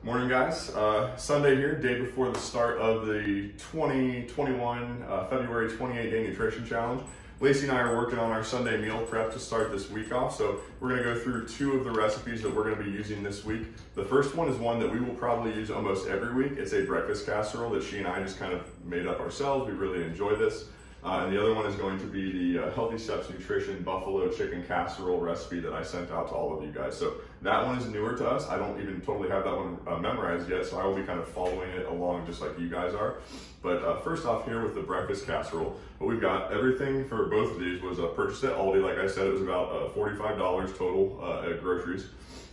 Morning, guys. Sunday here, day before the start of the 2021 February 28-day nutrition challenge. Lacey and I are working on our Sunday meal prep to start this week off. So we're going to go through two of the recipes that we're going to be using this week. The first one is one that we will probably use almost every week. It's a breakfast casserole that she and I just kind of made up ourselves. We really enjoy this. And the other one is going to be the Healthy Steps Nutrition Buffalo Chicken Casserole recipe that I sent out to all of you guys. So that one is newer to us. I don't even totally have that one memorized yet, so I will be kind of following it along just like you guys are. But first off here with the breakfast casserole, what we've got, everything for both of these was purchased at Aldi. Like I said, it was about $45 total at groceries.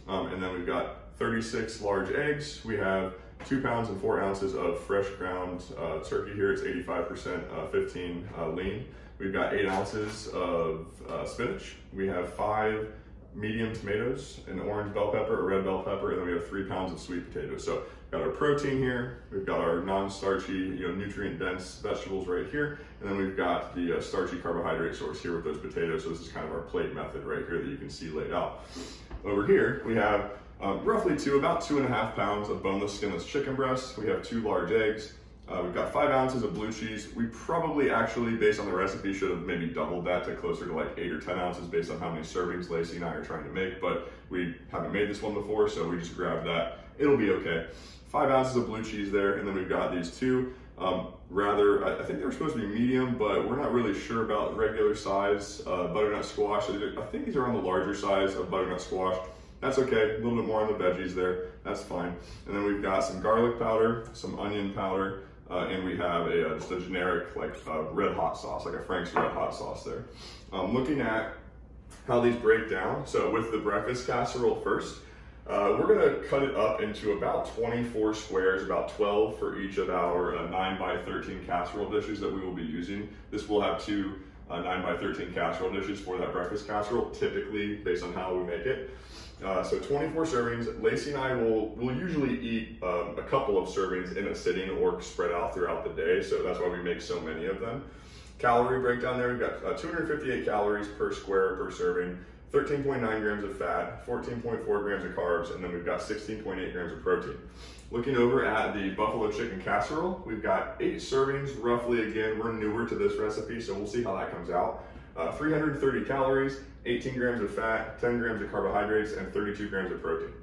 And then we've got 36 large eggs. We have 2 pounds and 4 ounces of fresh ground turkey here. It's 85% 15 lean. We've got 8 ounces of spinach. We have 5 medium tomatoes, an orange bell pepper, a red bell pepper, and then we have 3 pounds of sweet potatoes. So we've got our protein here. We've got our non-starchy, nutrient-dense vegetables right here, and then we've got the starchy carbohydrate source here with those potatoes. So this is kind of our plate method right here that you can see laid out. Over here we have roughly about 2.5 pounds of boneless, skinless chicken breasts. We have 2 large eggs. We've got 5 ounces of blue cheese. We probably actually, based on the recipe, should have maybe doubled that to closer to like 8 or 10 ounces based on how many servings Lacey and I are trying to make, but we haven't made this one before, so we just grabbed that. It'll be okay. 5 ounces of blue cheese there, and then we've got these two I think they were supposed to be medium, but we're not really sure about regular size butternut squash. I think these are on the larger size of butternut squash. That's okay, a little bit more on the veggies there, that's fine. And then we've got some garlic powder, some onion powder, and we have just a generic like red hot sauce, like a Frank's red hot sauce there. Looking at how these break down, so with the breakfast casserole first, we're gonna cut it up into about 24 squares, about 12 for each of our 9x13 casserole dishes that we will be using. This will have 2 9x13 casserole dishes for that breakfast casserole, typically based on how we make it. So 24 servings. Lacey and I will usually eat a couple of servings in a sitting or spread out throughout the day, so that's why we make so many of them. Calorie breakdown there, we've got 258 calories per square per serving, 13.9 grams of fat, 14.4 grams of carbs, and then we've got 16.8 grams of protein. Looking over at the buffalo chicken casserole, we've got 8 servings roughly. Again, we're newer to this recipe, so we'll see how that comes out. 330 calories, 18 grams of fat, 10 grams of carbohydrates, and 32 grams of protein.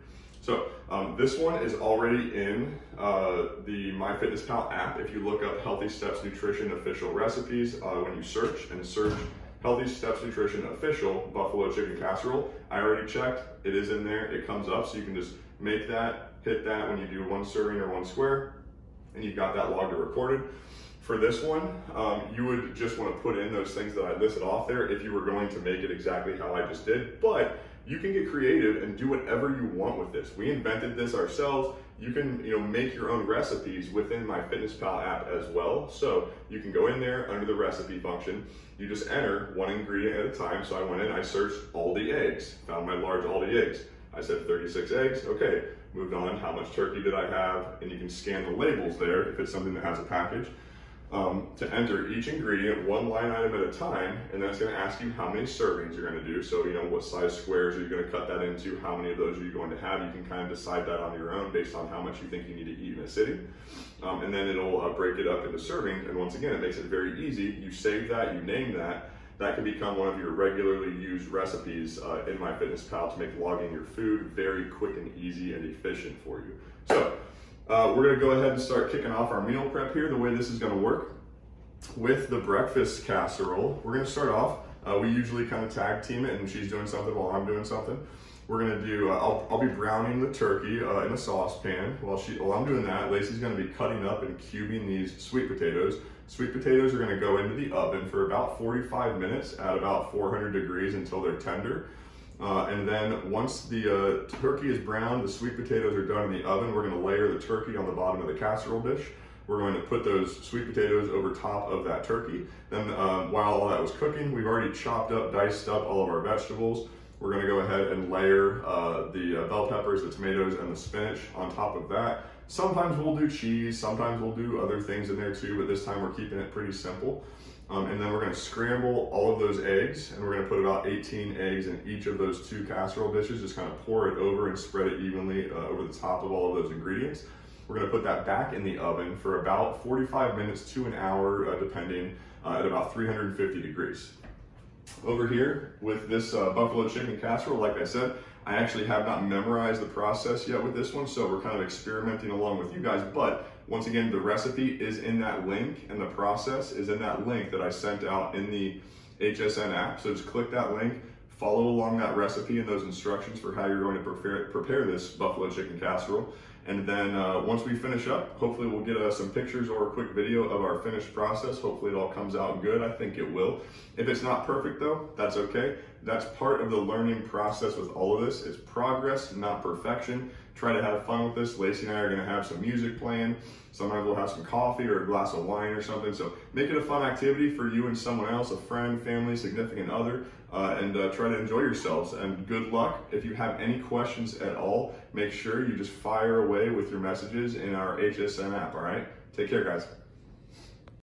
So this one is already in the MyFitnessPal app. If you look up Healthy Steps Nutrition Official Recipes, when you search Healthy Steps Nutrition Official Buffalo Chicken Casserole, I already checked, it is in there, it comes up, so you can just make that, hit that when you do 1 serving or 1 square, and you've got that logged or recorded. For this one, you would just want to put in those things that I listed off there if you were going to make it exactly how I just did, but you can get creative and do whatever you want with this. We invented this ourselves. You can make your own recipes within MyFitnessPal app as well. So you can go in there under the recipe function. You just enter 1 ingredient at a time. So I went in, I searched Aldi eggs, found my large Aldi eggs. I said 36 eggs, okay. Moved on, how much turkey did I have? And you can scan the labels there if it's something that has a package. To enter each ingredient 1 line item at a time, and then it's going to ask you how many servings you're going to do. So, what size squares are you going to cut that into? How many of those are you going to have? You can kind of decide that on your own based on how much you think you need to eat in a sitting. And then it'll break it up into servings. And once again, it makes it very easy. You save that, you name that. That can become one of your regularly used recipes in MyFitnessPal to make logging your food very quick and easy and efficient for you. So, we're going to go ahead and start kicking off our meal prep here. The way this is going to work with the breakfast casserole, we're going to start off. We usually kind of tag team it, and she's doing something while I'm doing something. We're going to do, I'll be browning the turkey in a saucepan. While I'm doing that, Lacey's going to be cutting up and cubing these sweet potatoes. Sweet potatoes are going to go into the oven for about 45 minutes at about 400 degrees until they're tender. And then once the turkey is browned, the sweet potatoes are done in the oven, we're going to layer the turkey on the bottom of the casserole dish. We're going to put those sweet potatoes over top of that turkey. Then while all that was cooking, we've already chopped up, diced up all of our vegetables. We're going to go ahead and layer the bell peppers, the tomatoes, and the spinach on top of that. Sometimes we'll do cheese, sometimes we'll do other things in there too, but this time we're keeping it pretty simple. And then we're gonna scramble all of those eggs, and we're gonna put about 18 eggs in each of those 2 casserole dishes. Just kind of pour it over and spread it evenly over the top of all of those ingredients. We're gonna put that back in the oven for about 45 minutes to an hour, depending, at about 350 degrees. Over here with this buffalo chicken casserole, like I said, I actually have not memorized the process yet with this one, so we're kind of experimenting along with you guys. But once again, the recipe is in that link, and the process is in that link that I sent out in the HSN app. So just click that link, follow along that recipe and those instructions for how you're going to prepare this buffalo chicken casserole. And then once we finish up, hopefully we'll get some pictures or a quick video of our finished process. Hopefully it all comes out good. I think it will. If it's not perfect though, that's okay. That's part of the learning process with all of this. It's progress, not perfection. Try to have fun with this. Lacey and I are gonna have some music playing. Sometimes we'll have some coffee or a glass of wine or something. So make it a fun activity for you and someone else, a friend, family, significant other, and try to enjoy yourselves. And good luck. If you have any questions at all, make sure you just fire away with your messages in our HSN app, all right? Take care, guys.